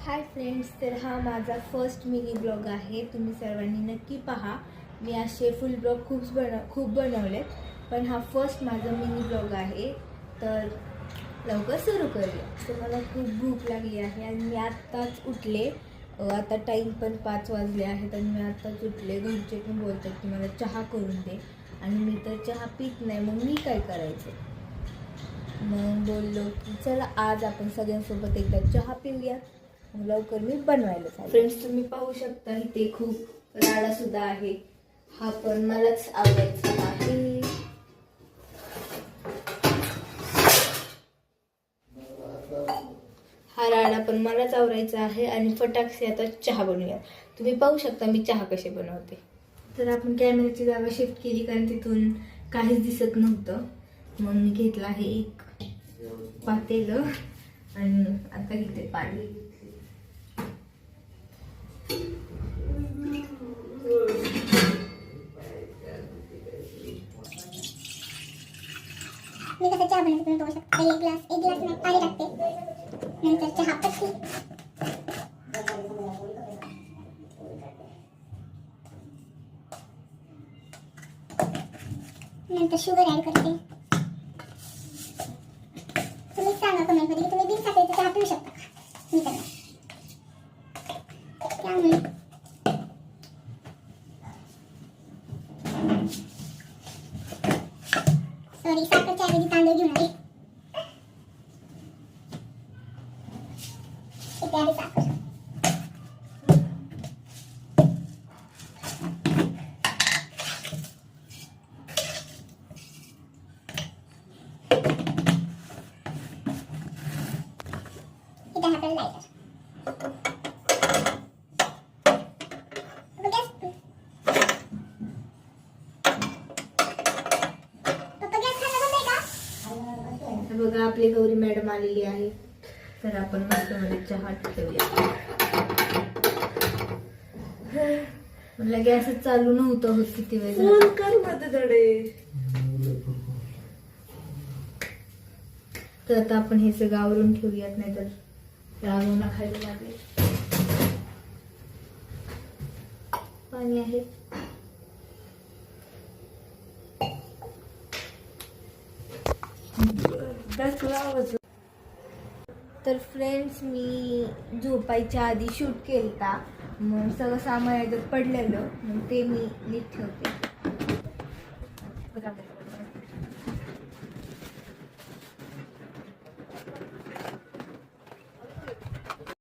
Hi friends, तर हा माझा फर्स्ट मिनी ब्लॉग आहे. तुम्ही सर्वांनी नक्की पहा. मी असे फुल ब्लॉग खूप बनवलेत, पण हा फर्स्ट माझा मिनी ब्लॉग आहे. तर लवकर सुरू करूया. तर मला खूप भूक लागली आहे आणि मी आत्ताच उठले. आता टाईम पण 5 वाजले आहेत आणि मी आत्ताच उठले. घरचे पण बोलतात की मला चहा करून दे आणि मी तर चहा पीत नाही. मग मी काय करायचं? मग बोललो की चला आज आपण सगळ्यांसोबत एकदा चहा पिऊया. लवकर मी बनवायला सांगितलं. फ्रेंड्स, तुम्ही पाहू शकता इथे खूप राडा सुद्धा आहे. हा पण मलाच आवडायचा आहे. हा राडा पण मलाच आवरायचा आहे आणि फटाकसे आता चहा बनवूया. तुम्ही पाहू शकता मी चहा कसे बनवते. तर आपण कॅमेऱ्याची जागा शिफ्ट केली कारण तिथून काहीच दिसत नव्हतं. मग मी घेतला आहे एक पातेलं आणि आता इथे पाणी. मी कसं चहा बनवते तुम्ही बघू शकता. एक ग्लास मी पाणी टाकते, नंतर चहा पत्ती, नंतर शुगर ऍड करते. तुम्ही सांगा कमेंटमध्ये की तुम्ही बिन साखरेचा चहा पिऊ शकता का? मी तर नाही. त्यामुळे सॉरी, साखरच्या ऐवजी तांदूळ घेऊन आले. इथे आहे साखर. इथे आहे आपला लायटर. बघा आपली गौरी मॅडम आलेली आहे. तर आपण मस्त मध्ये चहा ठेवूया. मला गॅसच चालू नव्हतं होत किती वेळ तर आता आपण हे सगळं आवरून ठेवूयात, नाही तर रागवून खायला लागले. पाणी आहे. तर फ्रेंड्स, मी झोपायच्या आधी शूट केलता. मग सगळं सामान याच्यात पडलेलं, मग ते मी नीट ठेवते.